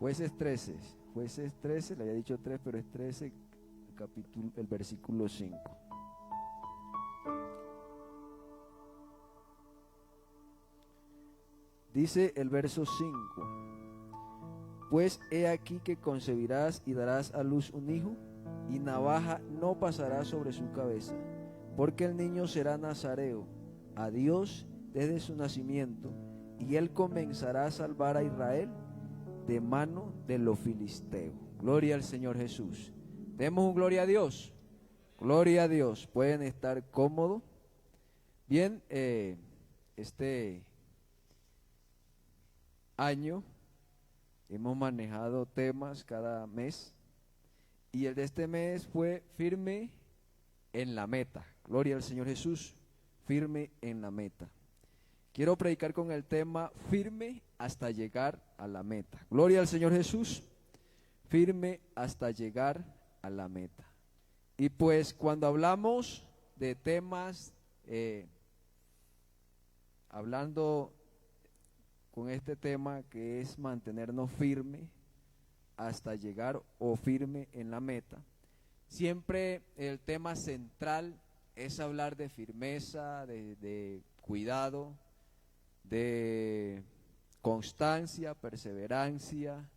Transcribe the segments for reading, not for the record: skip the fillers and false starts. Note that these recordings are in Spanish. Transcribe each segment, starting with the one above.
Jueces 13, le había dicho 3, pero es 13, el versículo 5. Dice el verso 5: Pues he aquí que concebirás y darás a luz un hijo, y navaja no pasará sobre su cabeza, porque el niño será nazareo a Dios desde su nacimiento, y él comenzará a salvar a Israel de mano de los filisteos. Gloria al Señor Jesús. Demos un gloria a Dios. Gloria a Dios. Pueden estar cómodos. Bien, este año hemos manejado temas cada mes, y el de este mes fue firme en la meta. Gloria al Señor Jesús. Firme en la meta. Quiero predicar con el tema firme hasta llegar a la meta. Gloria al Señor Jesús. Firme hasta llegar a la meta. Y pues cuando hablamos de temas, hablando con este tema que es mantenernos firme hasta llegar o firme en la meta, siempre el tema central es hablar de firmeza, de cuidado, de constancia, perseverancia,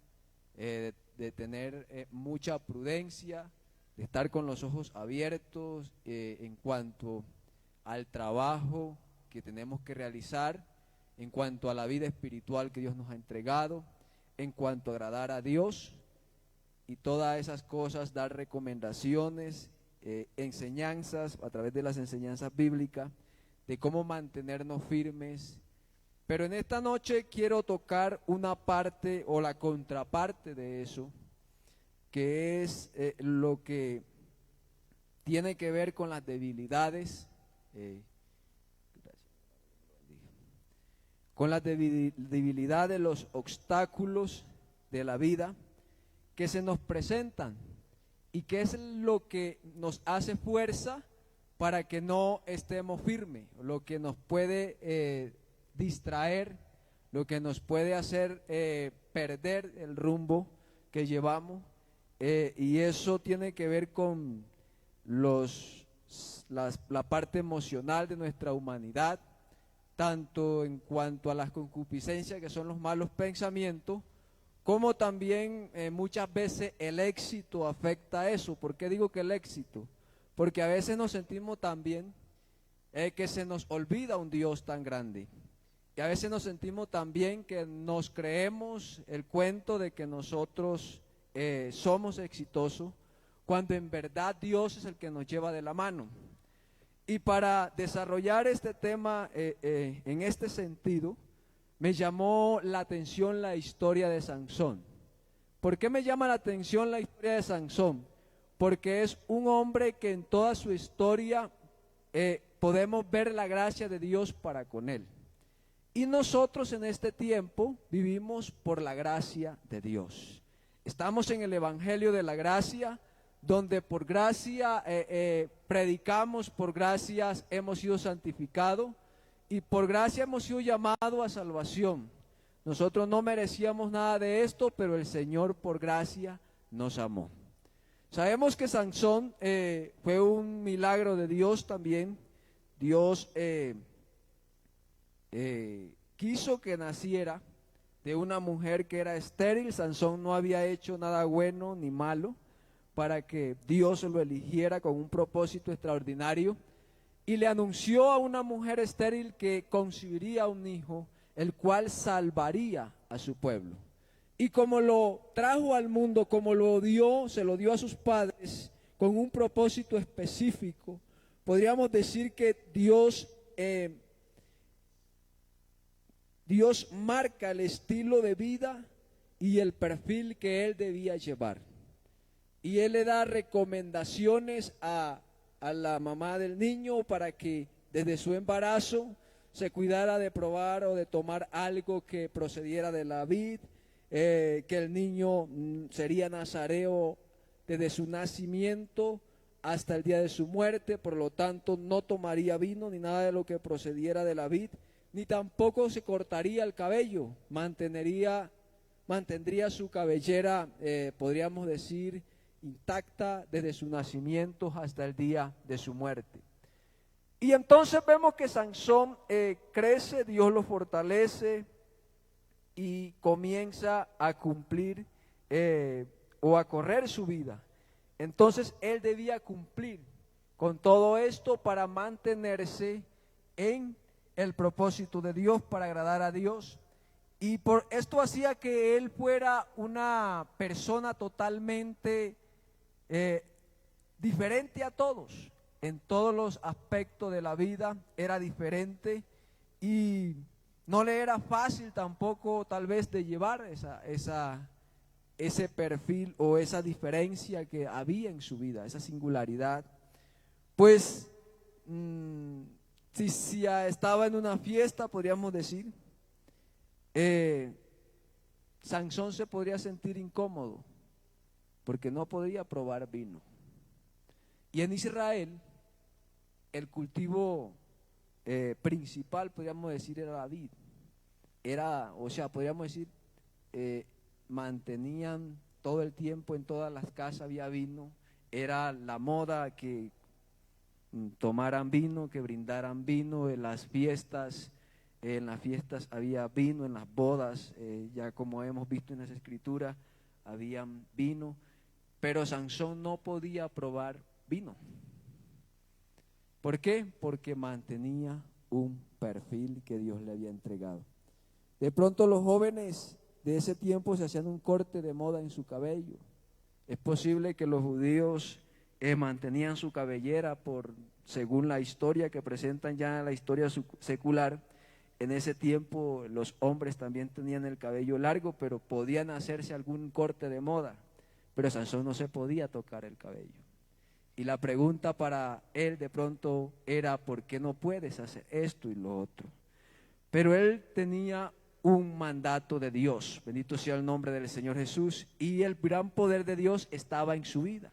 de tener mucha prudencia, de estar con los ojos abiertos en cuanto al trabajo que tenemos que realizar, en cuanto a la vida espiritual que Dios nos ha entregado, en cuanto a agradar a Dios y todas esas cosas, dar recomendaciones, enseñanzas a través de las enseñanzas bíblicas, de cómo mantenernos firmes. Pero en esta noche quiero tocar una parte o la contraparte de eso, que es lo que tiene que ver con las debilidades, con las debilidades, los obstáculos de la vida que se nos presentan, y que es lo que nos hace fuerza para que no estemos firmes, lo que nos puede distraer, lo que nos puede hacer perder el rumbo que llevamos, y eso tiene que ver con la parte emocional de nuestra humanidad, tanto en cuanto a las concupiscencias, que son los malos pensamientos, como también muchas veces el éxito afecta a eso. ¿Por qué digo que el éxito? Porque a veces nos sentimos tan bien que se nos olvida un Dios tan grande. Y a veces nos sentimos tan bien que nos creemos el cuento de que nosotros somos exitosos, cuando en verdad Dios es el que nos lleva de la mano. Y para desarrollar este tema en este sentido, me llamó la atención la historia de Sansón. ¿Por qué me llama la atención la historia de Sansón? Porque es un hombre que en toda su historia podemos ver la gracia de Dios para con él. Y nosotros en este tiempo vivimos por la gracia de Dios. Estamos en el Evangelio de la Gracia, donde por gracia predicamos, por gracias hemos sido santificados, y por gracia hemos sido llamados a salvación. Nosotros no merecíamos nada de esto, pero el Señor por gracia nos amó. Sabemos que Sansón fue un milagro de Dios también. Dios quiso que naciera de una mujer que era estéril. Sansón no había hecho nada bueno ni malo para que Dios lo eligiera con un propósito extraordinario, y le anunció a una mujer estéril que concibiría un hijo, el cual salvaría a su pueblo. Y como lo trajo al mundo, como lo dio, se lo dio a sus padres con un propósito específico, podríamos decir que Dios marca el estilo de vida y el perfil que él debía llevar. Y él le da recomendaciones a la mamá del niño para que desde su embarazo se cuidara de probar o de tomar algo que procediera de la vid, que el niño sería nazareo desde su nacimiento hasta el día de su muerte, por lo tanto no tomaría vino ni nada de lo que procediera de la vid, ni tampoco se cortaría el cabello, mantendría mantendría su cabellera, podríamos decir, intacta desde su nacimiento hasta el día de su muerte. Y entonces vemos que Sansón crece, Dios lo fortalece y comienza a cumplir o a correr su vida. Entonces él debía cumplir con todo esto para mantenerse en el propósito de Dios, para agradar a Dios. Y por esto hacía que él fuera una persona totalmente diferente a todos. En todos los aspectos de la vida era diferente y no le era fácil tampoco tal vez de llevar ese perfil o esa diferencia que había en su vida, esa singularidad. Pues si estaba en una fiesta, podríamos decir, Sansón se podría sentir incómodo porque no podía probar vino. Y en Israel el cultivo principal, podríamos decir, era la vid. Podríamos decir, mantenían todo el tiempo, en todas las casas había vino. Era la moda que tomaran vino, que brindaran vino en las fiestas. En las fiestas había vino, en las bodas, ya como hemos visto en las escrituras, había vino. Pero Sansón no podía probar vino. ¿Por qué? Porque mantenía un perfil que Dios le había entregado. De pronto los jóvenes de ese tiempo se hacían un corte de moda en su cabello. Es posible que los judíos mantenían su cabellera según la historia que presentan ya en la historia secular. En ese tiempo los hombres también tenían el cabello largo, pero podían hacerse algún corte de moda. Pero Sansón no se podía tocar el cabello. Y la pregunta para él de pronto era: ¿por qué no puedes hacer esto y lo otro? Pero él tenía un mandato de Dios, bendito sea el nombre del Señor Jesús, y el gran poder de Dios estaba en su vida.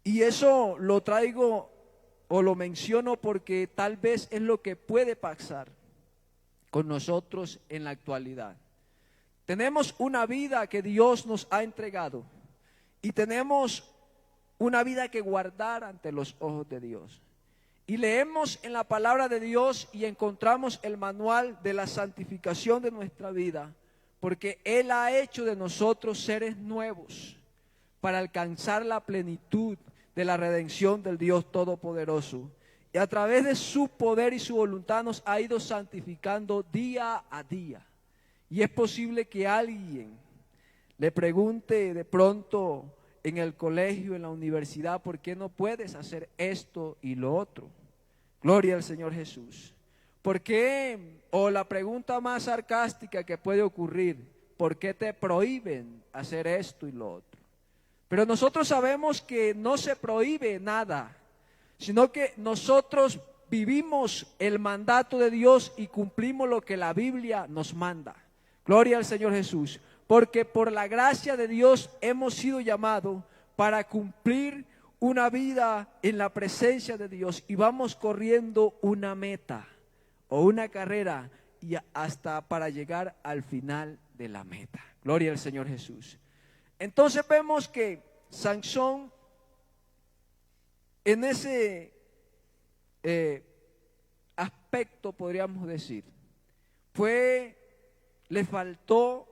Y eso lo traigo o lo menciono porque tal vez es lo que puede pasar con nosotros en la actualidad. Tenemos una vida que Dios nos ha entregado y tenemos una vida que guardar ante los ojos de Dios. Y leemos en la palabra de Dios y encontramos el manual de la santificación de nuestra vida, porque Él ha hecho de nosotros seres nuevos para alcanzar la plenitud de la redención del Dios Todopoderoso. Y a través de su poder y su voluntad nos ha ido santificando día a día. Y es posible que alguien le pregunte de pronto en el colegio, en la universidad: ¿por qué no puedes hacer esto y lo otro? Gloria al Señor Jesús. ¿Por qué? O la pregunta más sarcástica que puede ocurrir: ¿por qué te prohíben hacer esto y lo otro? Pero nosotros sabemos que no se prohíbe nada, sino que nosotros vivimos el mandato de Dios y cumplimos lo que la Biblia nos manda. Gloria al Señor Jesús. Porque por la gracia de Dios hemos sido llamados para cumplir una vida en la presencia de Dios, y vamos corriendo una meta o una carrera y hasta para llegar al final de la meta. Gloria al Señor Jesús. Entonces vemos que Sansón en ese aspecto, podríamos decir, le faltó,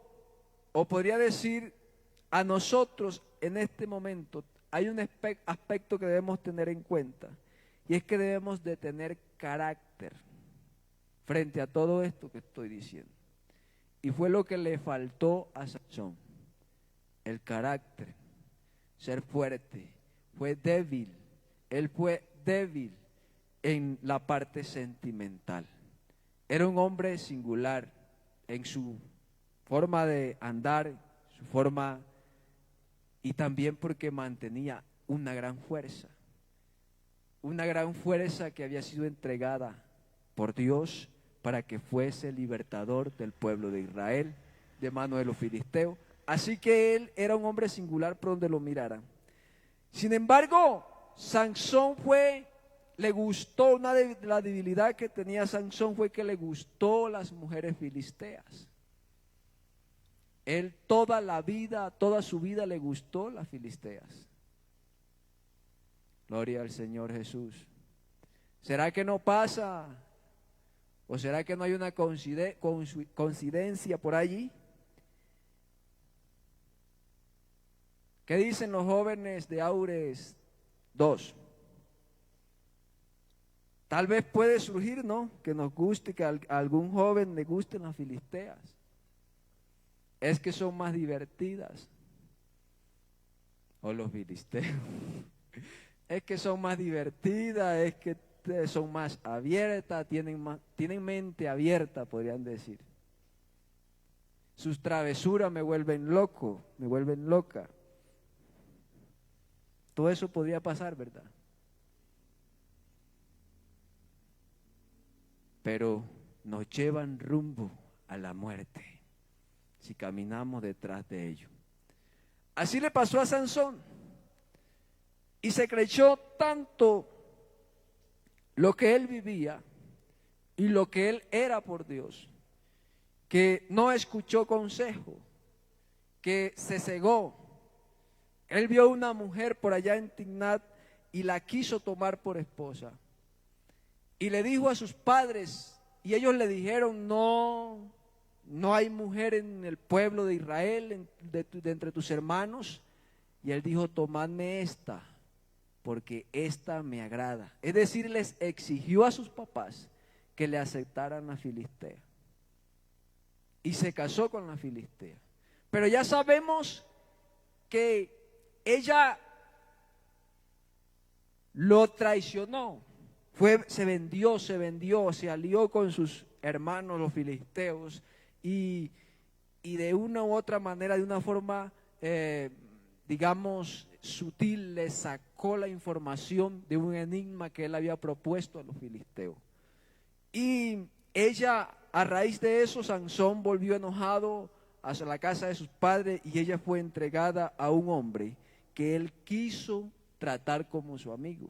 o podría decir, a nosotros en este momento hay un aspecto que debemos tener en cuenta, y es que debemos de tener carácter frente a todo esto que estoy diciendo. Y fue lo que le faltó a Sansón, el carácter, ser fuerte. Fue débil, él fue débil en la parte sentimental. Era un hombre singular en su forma de andar, su forma, y también porque mantenía una gran fuerza que había sido entregada por Dios para que fuese libertador del pueblo de Israel de mano de los filisteos. Así que él era un hombre singular por donde lo miraran. Sin embargo, Sansón le gustó, una de la debilidad que tenía Sansón fue que le gustó las mujeres filisteas. Él toda la vida, toda su vida le gustó las filisteas. Gloria al Señor Jesús. ¿Será que no pasa? ¿O será que no hay una coincidencia por allí? ¿Qué dicen los jóvenes de Aures 2? Tal vez puede surgir, ¿no?, que nos guste, que a algún joven le gusten las filisteas. Es que son más divertidas. O los filisteos. Es que son más divertidas, es que son más abiertas, tienen mente abierta, podrían decir. Sus travesuras me vuelven loco, me vuelven loca. Todo eso podría pasar, ¿verdad? Pero nos llevan rumbo a la muerte si caminamos detrás de ello. Así le pasó a Sansón, y se creyó tanto lo que él vivía y lo que él era por Dios, que no escuchó consejo, que se cegó. Él vio una mujer por allá en Timnat y la quiso tomar por esposa. Y le dijo a sus padres, y ellos le dijeron: no hay mujer en el pueblo de Israel, de entre tus hermanos. Y él dijo: tomadme esta, porque esta me agrada. Es decir, les exigió a sus papás que le aceptaran la filistea. Y se casó con la filistea. Pero ya sabemos que ella lo traicionó. Se vendió, se alió con sus hermanos los filisteos y de una u otra manera, de una forma, digamos, sutil, le sacó la información de un enigma que él había propuesto a los filisteos. Y ella, a raíz de eso, Sansón volvió enojado hacia la casa de sus padres y ella fue entregada a un hombre que él quiso tratar como su amigo.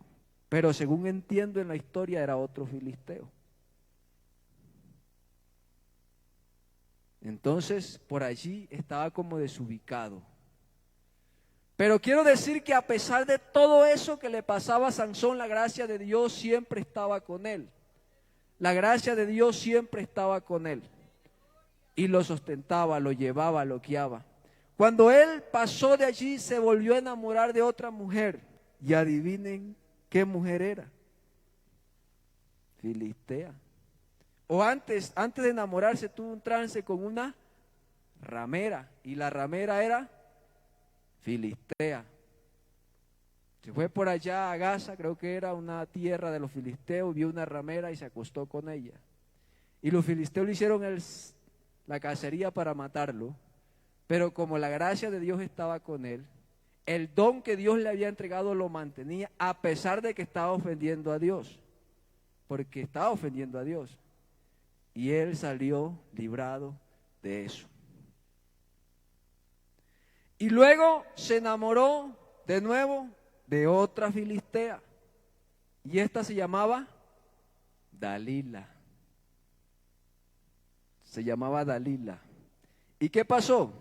Pero según entiendo en la historia, era otro filisteo. Entonces, por allí estaba como desubicado. Pero quiero decir que a pesar de todo eso que le pasaba a Sansón, la gracia de Dios siempre estaba con él. La gracia de Dios siempre estaba con él. Y lo sustentaba, lo llevaba, lo guiaba. Cuando él pasó de allí, se volvió a enamorar de otra mujer. Y adivinen qué mujer era. Filistea. O antes de enamorarse, tuvo un trance con una ramera. Y la ramera era filistea. Se fue por allá a Gaza, creo que era una tierra de los filisteos, vio una ramera y se acostó con ella. Y los filisteos le hicieron la cacería para matarlo, pero como la gracia de Dios estaba con él, el don que Dios le había entregado lo mantenía, a pesar de que estaba ofendiendo a Dios, porque estaba ofendiendo a Dios. Y él salió librado de eso. Y luego se enamoró de nuevo de otra filistea. Y esta se llamaba Dalila. Se llamaba Dalila. ¿Y qué pasó?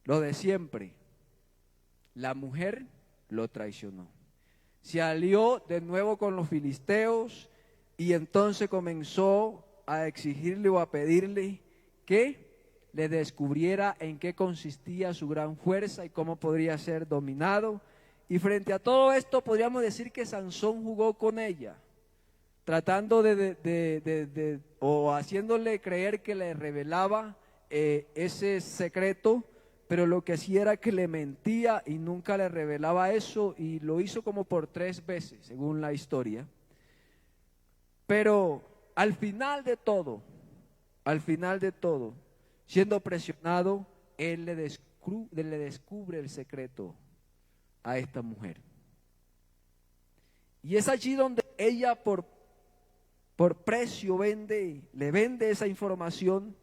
Lo de siempre. La mujer lo traicionó. Se alió de nuevo con los filisteos y entonces comenzó a exigirle o a pedirle que le descubriera en qué consistía su gran fuerza y cómo podría ser dominado. Y frente a todo esto podríamos decir que Sansón jugó con ella, tratando o haciéndole creer que le revelaba ese secreto, pero lo que hacía era que le mentía y nunca le revelaba eso, y lo hizo como por 3 veces, según la historia. Pero al final de todo, siendo presionado, él le descubre el secreto a esta mujer. Y es allí donde ella por precio le vende esa información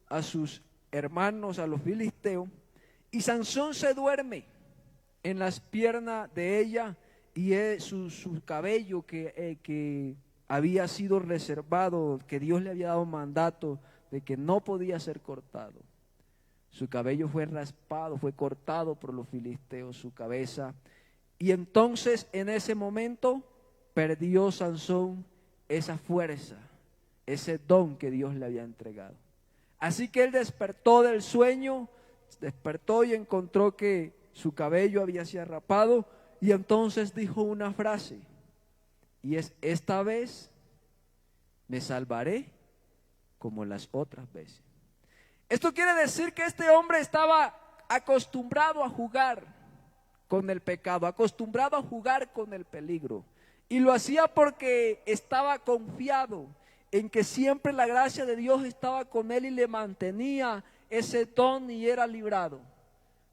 a sus hermanos, a los filisteos, y Sansón se duerme en las piernas de ella, y su cabello que había sido reservado, que Dios le había dado mandato de que no podía ser cortado, Su cabello fue raspado, fue cortado por los filisteos, su cabeza. Y entonces en ese momento perdió Sansón esa fuerza, ese don que Dios le había entregado. Así que él despertó del sueño, despertó y encontró que su cabello había sido rapado, y entonces dijo una frase, y es: esta vez me salvaré como las otras veces. Esto quiere decir que este hombre estaba acostumbrado a jugar con el pecado, acostumbrado a jugar con el peligro, y lo hacía porque estaba confiado en que siempre la gracia de Dios estaba con él y le mantenía ese don y era librado.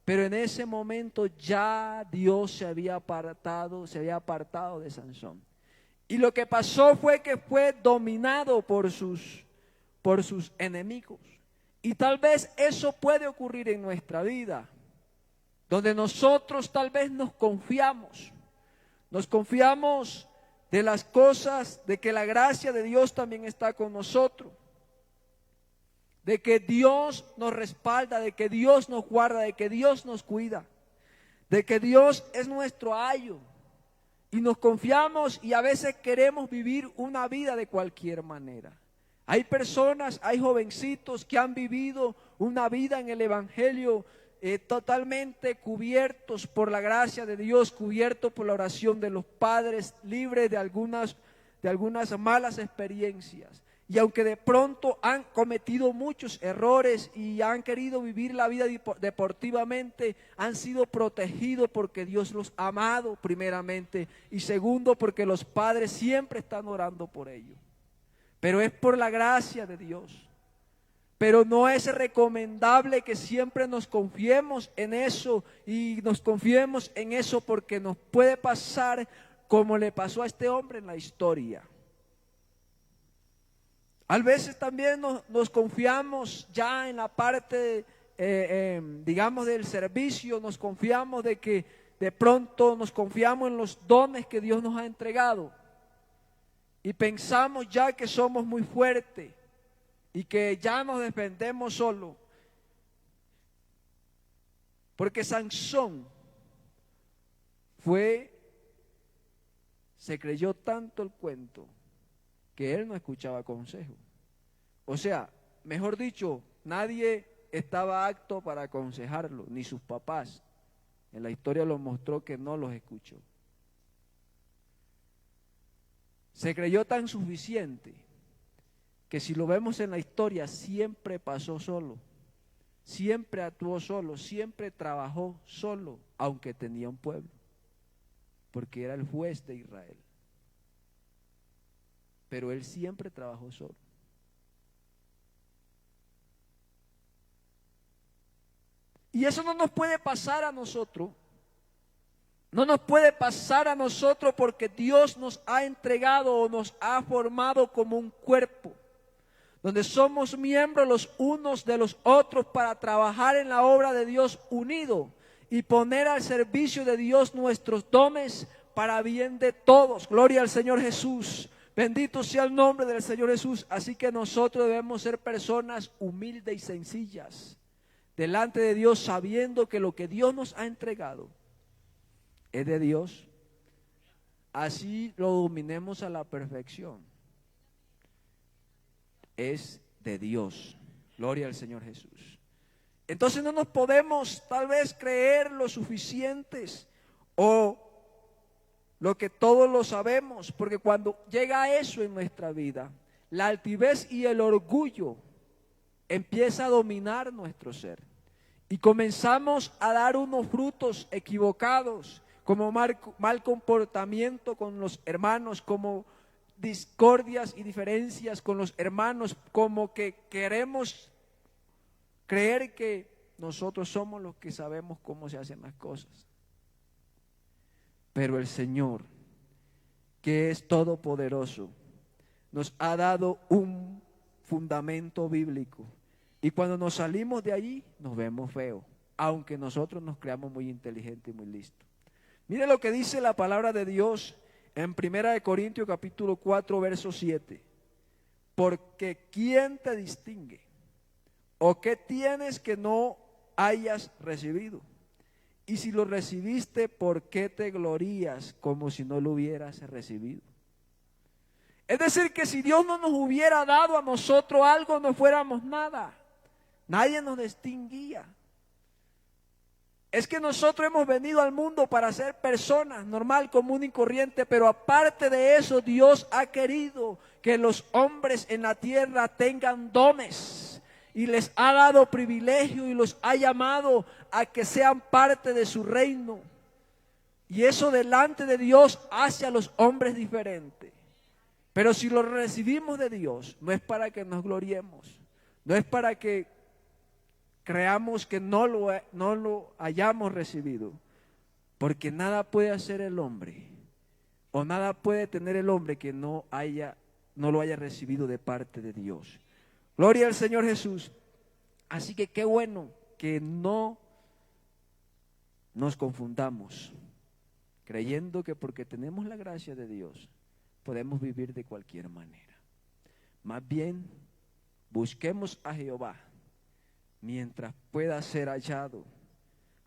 Pero en ese momento ya Dios se había apartado de Sansón. Y lo que pasó fue que fue dominado por sus enemigos. Y tal vez eso puede ocurrir en nuestra vida, donde nosotros tal vez nos confiamos de las cosas, de que la gracia de Dios también está con nosotros, de que Dios nos respalda, de que Dios nos guarda, de que Dios nos cuida, de que Dios es nuestro ayo, y nos confiamos y a veces queremos vivir una vida de cualquier manera. Hay personas, hay jovencitos que han vivido una vida en el Evangelio totalmente cubiertos por la gracia de Dios, cubiertos por la oración de los padres, libres de algunas malas experiencias. Y aunque de pronto han cometido muchos errores y han querido vivir la vida deportivamente, han sido protegidos porque Dios los ha amado primeramente, y segundo porque los padres siempre están orando por ellos. Pero es por la gracia de Dios. Pero no es recomendable que siempre nos confiemos en eso, y nos confiemos en eso porque nos puede pasar como le pasó a este hombre en la historia. A veces también nos confiamos ya en la parte, digamos, del servicio, nos confiamos de que de pronto nos confiamos en los dones que Dios nos ha entregado y pensamos ya que somos muy fuertes y que ya nos defendemos solo. Porque Sansón se creyó tanto el cuento que él no escuchaba consejo. O sea, mejor dicho, nadie estaba apto para aconsejarlo, ni sus papás. En la historia lo mostró que no los escuchó. Se creyó tan suficiente que si lo vemos en la historia siempre pasó solo, siempre actuó solo, siempre trabajó solo, aunque tenía un pueblo, porque era el juez de Israel. Pero él siempre trabajó solo. Y eso no nos puede pasar a nosotros. No nos puede pasar a nosotros porque Dios nos ha entregado o nos ha formado como un cuerpo, donde somos miembros los unos de los otros para trabajar en la obra de Dios unido y poner al servicio de Dios nuestros dones para bien de todos. Gloria al Señor Jesús. Bendito sea el nombre del Señor Jesús. Así que nosotros debemos ser personas humildes y sencillas delante de Dios, sabiendo que lo que Dios nos ha entregado es de Dios. Así lo dominemos a la perfección. Es de Dios. Gloria al Señor Jesús. Entonces no nos podemos tal vez creer lo suficientes o lo que todos lo sabemos, porque cuando llega eso en nuestra vida, la altivez y el orgullo empieza a dominar nuestro ser y comenzamos a dar unos frutos equivocados, como mal comportamiento con los hermanos, como discordias y diferencias con los hermanos, como que queremos creer que nosotros somos los que sabemos cómo se hacen las cosas. Pero el Señor, que es todopoderoso, nos ha dado un fundamento bíblico. Y cuando nos salimos de allí, nos vemos feos, aunque nosotros nos creamos muy inteligentes y muy listos. Mire lo que dice la palabra de Dios en 1 Corintios capítulo 4, verso 7. Porque ¿quién te distingue? ¿O qué tienes que no hayas recibido. Y si lo recibiste, ¿por qué te glorías como si no lo hubieras recibido? Es decir, que si Dios no nos hubiera dado a nosotros algo, no fuéramos nada. Nadie nos distinguía. Es que nosotros hemos venido al mundo para ser personas normal, común y corriente, pero aparte de eso, Dios ha querido que los hombres en la tierra tengan dones y les ha dado privilegio y los ha llamado a que sean parte de su reino. Y eso delante de Dios hace a los hombres diferentes. Pero si lo recibimos de Dios, no es para que nos gloriemos, no es para que creamos que no lo hayamos recibido, porque nada puede hacer el hombre, o nada puede tener el hombre que no lo haya recibido de parte de Dios. Gloria al Señor Jesús. Así que qué bueno que no nos confundamos, creyendo que porque tenemos la gracia de Dios, podemos vivir de cualquier manera. Más bien, busquemos a Jehová mientras pueda ser hallado.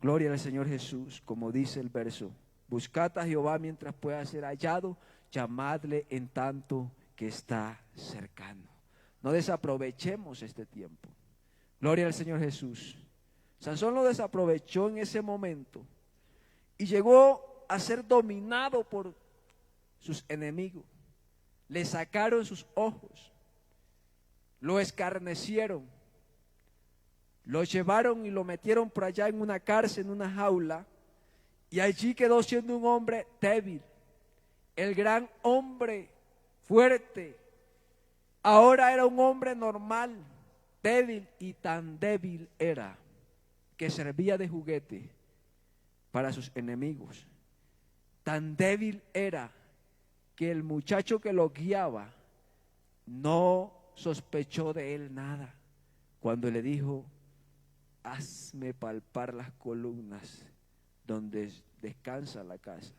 Gloria al Señor Jesús, como dice el verso. Buscad a Jehová mientras pueda ser hallado, llamadle en tanto que está cercano. No desaprovechemos este tiempo. Gloria al Señor Jesús. Sansón lo desaprovechó en ese momento y llegó a ser dominado por sus enemigos. Le sacaron sus ojos, lo escarnecieron, lo llevaron y lo metieron por allá en una cárcel, en una jaula, y allí quedó siendo un hombre débil. El gran hombre fuerte ahora era un hombre normal, débil, y tan débil era que servía de juguete para sus enemigos. Tan débil era que el muchacho que lo guiaba no sospechó de él nada cuando le dijo: hazme palpar las columnas donde descansa la casa.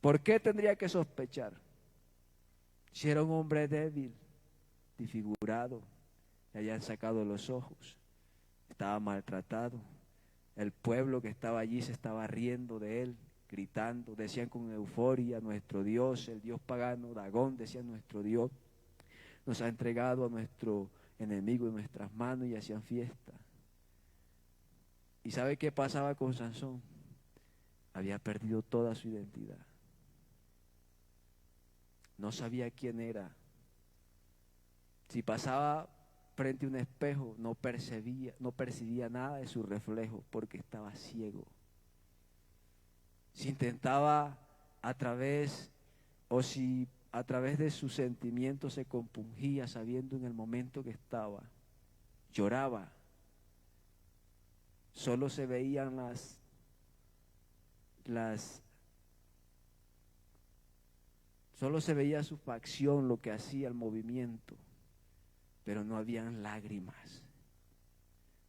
¿Por qué tendría que sospechar? Si era un hombre débil, desfigurado, le habían sacado los ojos, estaba maltratado, el pueblo que estaba allí se estaba riendo de él, gritando, decían con euforia: nuestro Dios, el Dios pagano, Dagón, decían, nuestro Dios nos ha entregado a nuestro enemigo en nuestras manos, y hacían fiesta. ¿Y sabe qué pasaba con Sansón? Había perdido toda su identidad. No sabía quién era. Si pasaba frente a un espejo, no percibía nada de su reflejo porque estaba ciego. Si intentaba a través de sus sentimientos se compungía, sabiendo en el momento que estaba, lloraba. Solo se veían solo se veía su facción, lo que hacía el movimiento, pero no habían lágrimas,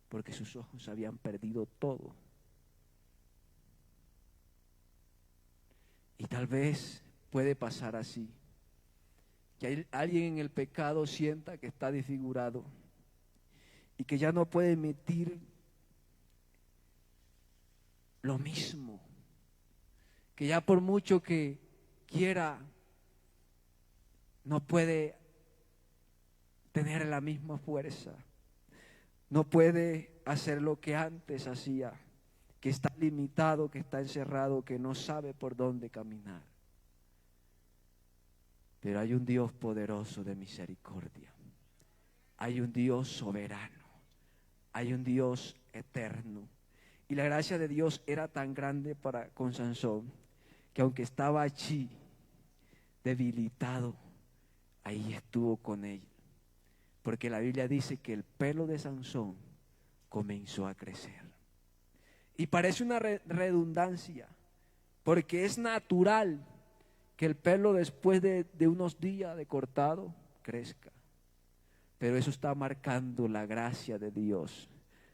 porque sus ojos habían perdido todo. Y tal vez puede pasar así, que alguien en el pecado sienta que está desfigurado y que ya no puede emitir lo mismo, que ya por mucho que quiera, no puede tener la misma fuerza, no puede hacer lo que antes hacía, que está limitado, que está encerrado, que no sabe por dónde caminar. Pero hay un Dios poderoso de misericordia, hay un Dios soberano, hay un Dios eterno. Y la gracia de Dios era tan grande con Sansón, que aunque estaba allí debilitado, ahí estuvo con él. Porque la Biblia dice que el pelo de Sansón comenzó a crecer. Y parece una redundancia, porque es natural que el pelo después de unos días de cortado crezca. Pero eso está marcando la gracia de Dios,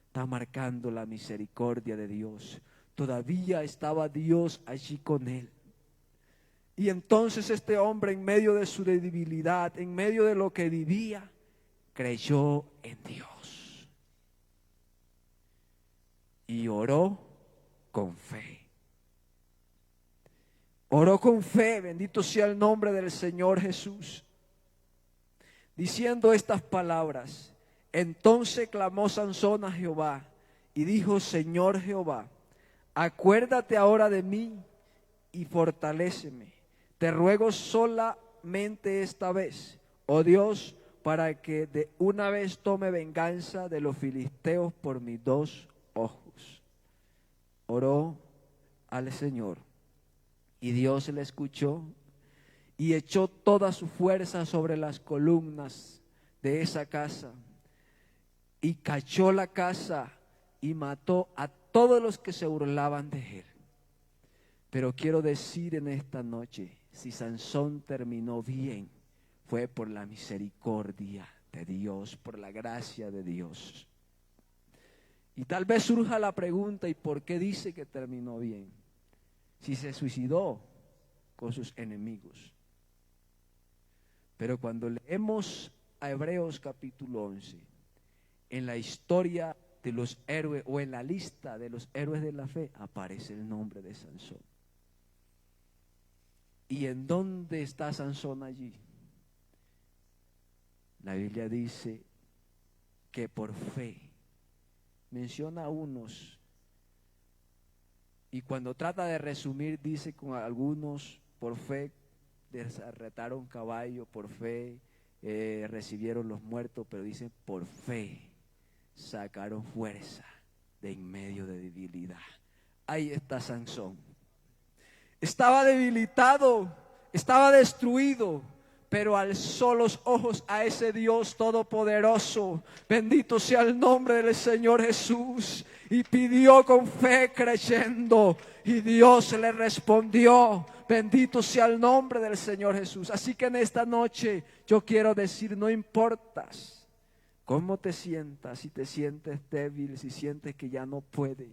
está marcando la misericordia de Dios. Todavía estaba Dios allí con él. Y entonces este hombre, en medio de su debilidad, en medio de lo que vivía, creyó en Dios. y oró con fe. Oró con fe, bendito sea el nombre del Señor Jesús, diciendo estas palabras. Entonces clamó Sansón a Jehová y dijo: Señor Jehová, acuérdate ahora de mí y fortaléceme. Te ruego solamente esta vez, oh Dios, para que de una vez tome venganza de los filisteos por mis dos ojos. Oró al Señor y Dios le escuchó y echó toda su fuerza sobre las columnas de esa casa y cachó la casa y mató a todos los que se burlaban de él. Pero quiero decir en esta noche, si Sansón terminó bien, fue por la misericordia de Dios, por la gracia de Dios. Y tal vez surja la pregunta: ¿y por qué dice que terminó bien? Si se suicidó con sus enemigos. Pero cuando leemos a Hebreos capítulo 11, en la historia de los héroes o en la lista de los héroes de la fe, aparece el nombre de Sansón. ¿Y en dónde está Sansón allí? La Biblia dice que por fe, menciona a unos, y cuando trata de resumir dice con algunos: por fe desarretaron caballo, por fe recibieron los muertos, pero dice por fe sacaron fuerza de en medio de debilidad. Ahí está Sansón. Estaba debilitado, estaba destruido, pero alzó los ojos a ese Dios todopoderoso, bendito sea el nombre del Señor Jesús, y pidió con fe creyendo, y Dios le respondió. Bendito sea el nombre del Señor Jesús. Así que en esta noche yo quiero decir: no importas cómo te sientas, si te sientes débil, si sientes que ya no puede,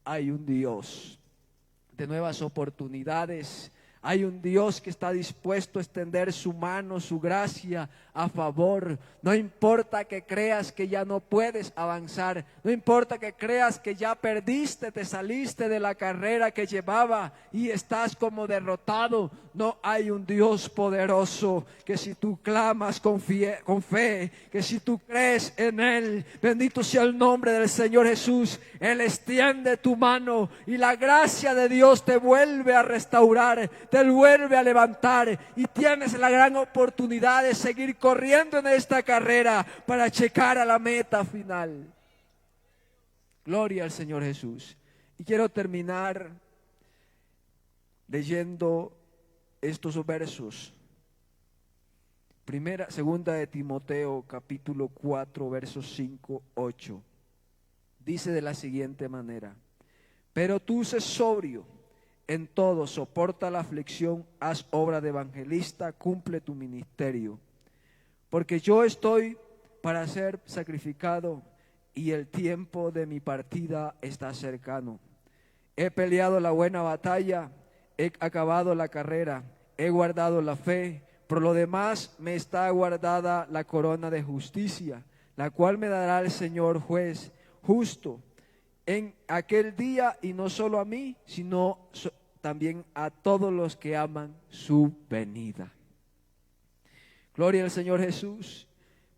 hay un Dios de nuevas oportunidades. Hay un Dios que está dispuesto a extender su mano, su gracia a favor. No importa que creas que ya no puedes avanzar. No importa que creas que ya perdiste, te saliste de la carrera que llevaba y estás como derrotado. No, hay un Dios poderoso que si tú clamas con fe, que si tú crees en Él, bendito sea el nombre del Señor Jesús, Él extiende tu mano y la gracia de Dios te vuelve a restaurar, te vuelve a levantar, y tienes la gran oportunidad de seguir corriendo en esta carrera para llegar a la meta final. Gloria al Señor Jesús. Y quiero terminar leyendo estos versos. Segunda de Timoteo capítulo 4 versos 5-8. Dice de la siguiente manera: pero tú sé sobrio en todo, soporta la aflicción, haz obra de evangelista, cumple tu ministerio. Porque yo estoy para ser sacrificado y el tiempo de mi partida está cercano. He peleado la buena batalla, he acabado la carrera, he guardado la fe. Por lo demás me está guardada la corona de justicia, la cual me dará el Señor juez justo en aquel día, y no solo a mí, sino también a todos los que aman su venida. Gloria al Señor Jesús.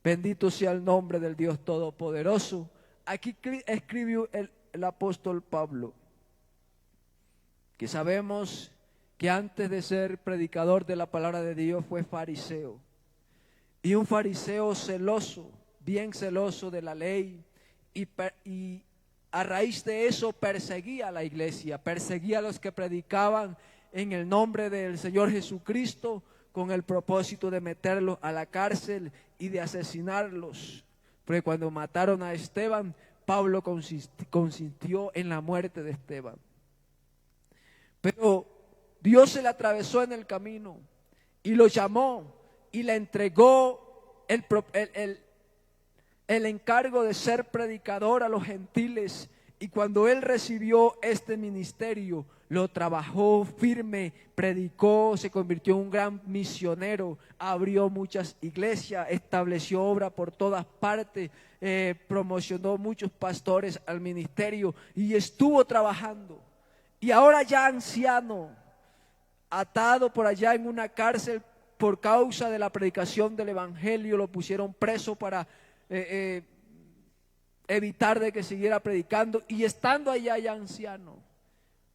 Bendito sea el nombre del Dios Todopoderoso. Aquí escribió el apóstol Pablo, que sabemos que antes de ser predicador de la palabra de Dios fue fariseo. Y un fariseo celoso, bien celoso de la ley, y a raíz de eso perseguía a la iglesia, perseguía a los que predicaban en el nombre del Señor Jesucristo, con el propósito de meterlos a la cárcel y de asesinarlos. Porque cuando mataron a Esteban, Pablo consintió en la muerte de Esteban. Pero Dios se le atravesó en el camino y lo llamó y le entregó el encargo de ser predicador a los gentiles. Y cuando él recibió este ministerio, lo trabajó firme, predicó, se convirtió en un gran misionero, abrió muchas iglesias, estableció obra por todas partes, promocionó muchos pastores al ministerio y estuvo trabajando. Y ahora ya anciano, atado por allá en una cárcel por causa de la predicación del evangelio, lo pusieron preso para evitar de que siguiera predicando, y estando allá ya anciano,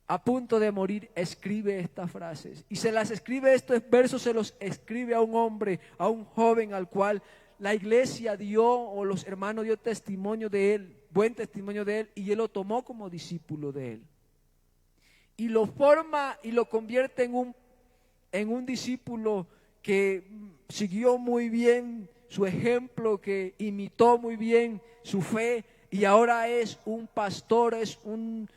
a punto de morir, escribe estas frases, y se las escribe, estos versos se los escribe a un hombre, a un joven al cual la iglesia dio, o los hermanos dio testimonio de él, buen testimonio de él, y él lo tomó como discípulo de él, y lo forma y lo convierte en un discípulo que siguió muy bien su ejemplo, que imitó muy bien su fe, y ahora es un pastor, es un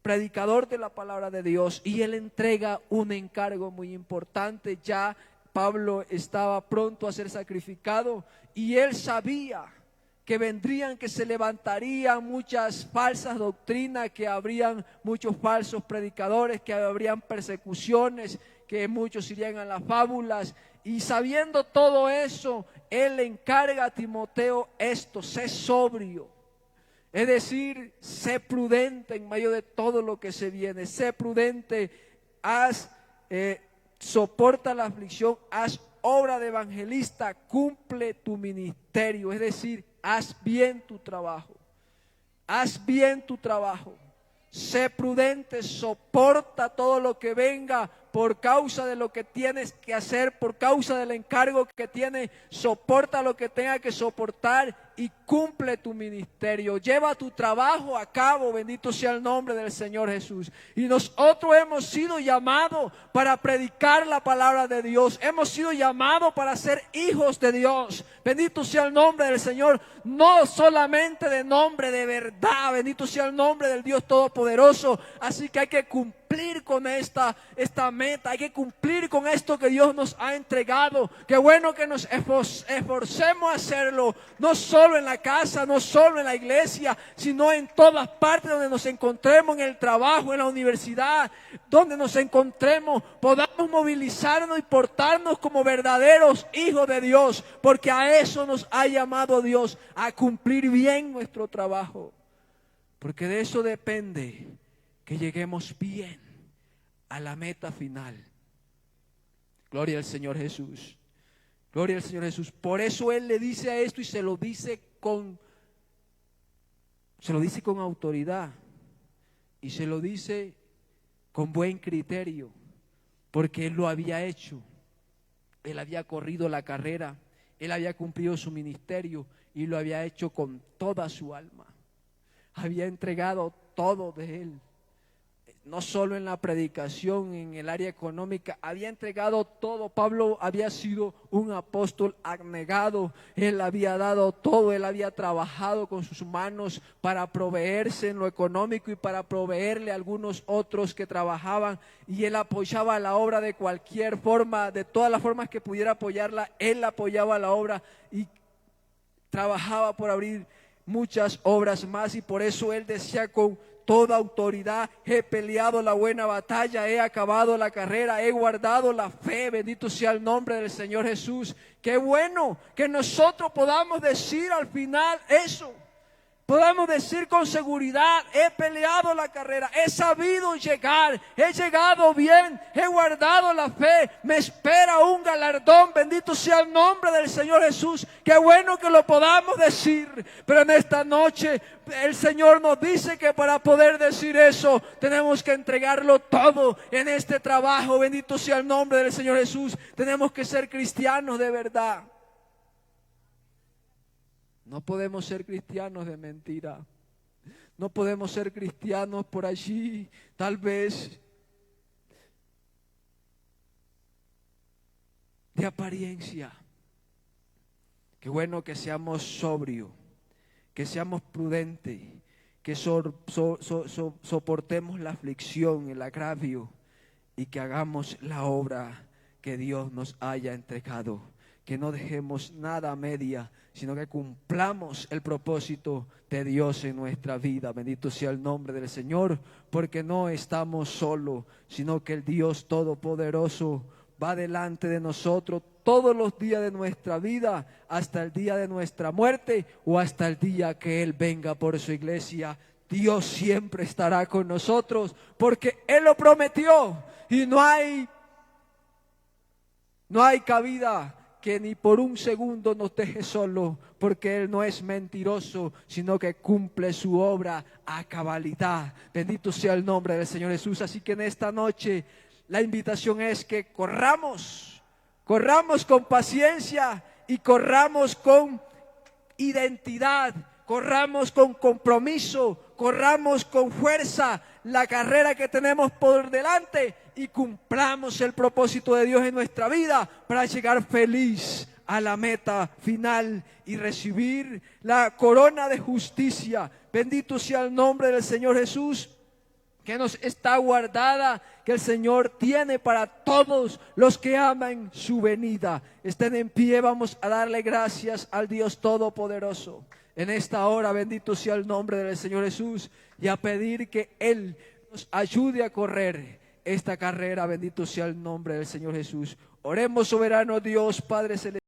predicador de la palabra de Dios, y él entrega un encargo muy importante. Ya Pablo estaba pronto a ser sacrificado, y él sabía que vendrían, que se levantarían muchas falsas doctrinas, que habrían muchos falsos predicadores, que habrían persecuciones, que muchos irían a las fábulas, y sabiendo todo eso, él le encarga a Timoteo esto: sé sobrio, es decir, sé prudente en medio de todo lo que se viene, sé prudente, soporta la aflicción, haz obra de evangelista, cumple tu ministerio, es decir, haz bien tu trabajo, haz bien tu trabajo, sé prudente, soporta todo lo que venga por causa de lo que tienes que hacer, por causa del encargo que tienes, soporta lo que tenga que soportar y cumple tu ministerio, lleva tu trabajo a cabo, bendito sea el nombre del Señor Jesús. Y nosotros hemos sido llamados para predicar la palabra de Dios, hemos sido llamados para ser hijos de Dios, bendito sea el nombre del Señor, no solamente de nombre, de verdad, bendito sea el nombre del Dios Todopoderoso. Así que hay que cumplir con esta meta, hay que cumplir con esto que Dios nos ha entregado. Qué bueno que nos esforcemos a hacerlo, no solo en la casa, no solo en la iglesia, sino en todas partes donde nos encontremos, en el trabajo, en la universidad, donde nos encontremos, podamos movilizarnos y portarnos como verdaderos hijos de Dios, porque a eso nos ha llamado Dios, a cumplir bien nuestro trabajo, porque de eso depende que lleguemos bien a la meta final. Gloria al Señor Jesús. Gloria al Señor Jesús. Por eso Él le dice a esto, y se lo dice con autoridad, y se lo dice con buen criterio, porque Él lo había hecho. Él había corrido la carrera, Él había cumplido su ministerio, y lo había hecho con toda su alma. Había entregado todo de Él, no solo en la predicación, en el área económica, había entregado todo. Pablo había sido un apóstol abnegado, él había dado todo, él había trabajado con sus manos para proveerse en lo económico y para proveerle a algunos otros que trabajaban, y él apoyaba la obra de cualquier forma, de todas las formas que pudiera apoyarla, él apoyaba la obra y trabajaba por abrir muchas obras más. Y por eso él decía con toda autoridad: he peleado la buena batalla, he acabado la carrera, he guardado la fe, bendito sea el nombre del Señor Jesús. Qué bueno que nosotros podamos decir al final eso, podamos decir con seguridad: he peleado la carrera, he sabido llegar, he llegado bien, he guardado la fe, me espera un galardón, bendito sea el nombre del Señor Jesús. Qué bueno que lo podamos decir, pero en esta noche el Señor nos dice que para poder decir eso tenemos que entregarlo todo en este trabajo, bendito sea el nombre del Señor Jesús. Tenemos que ser cristianos de verdad. No podemos ser cristianos de mentira. No podemos ser cristianos por allí, tal vez de apariencia. Qué bueno que seamos sobrios, que seamos prudentes, que soportemos la aflicción, el agravio, y que hagamos la obra que Dios nos haya entregado. que no dejemos nada a media, sino que cumplamos el propósito de Dios en nuestra vida. Bendito sea el nombre del Señor, porque no estamos solos, sino que el Dios Todopoderoso va delante de nosotros todos los días de nuestra vida, hasta el día de nuestra muerte o hasta el día que Él venga por su iglesia. Dios siempre estará con nosotros porque Él lo prometió y no hay cabida que ni por un segundo nos deje solo, porque Él no es mentiroso, sino que cumple su obra a cabalidad. Bendito sea el nombre del Señor Jesús. Así que en esta noche la invitación es que corramos con paciencia y corramos con identidad, corramos con compromiso, corramos con fuerza la carrera que tenemos por delante y cumplamos el propósito de Dios en nuestra vida para llegar feliz a la meta final y recibir la corona de justicia. Bendito sea el nombre del Señor Jesús, que nos está guardada, que el Señor tiene para todos los que aman su venida. Estén en pie, vamos a darle gracias al Dios Todopoderoso en esta hora. Bendito sea el nombre del Señor Jesús, y a pedir que Él nos ayude a correr esta carrera. Bendito sea el nombre del Señor Jesús. Oremos, soberano Dios, Padre Celestial.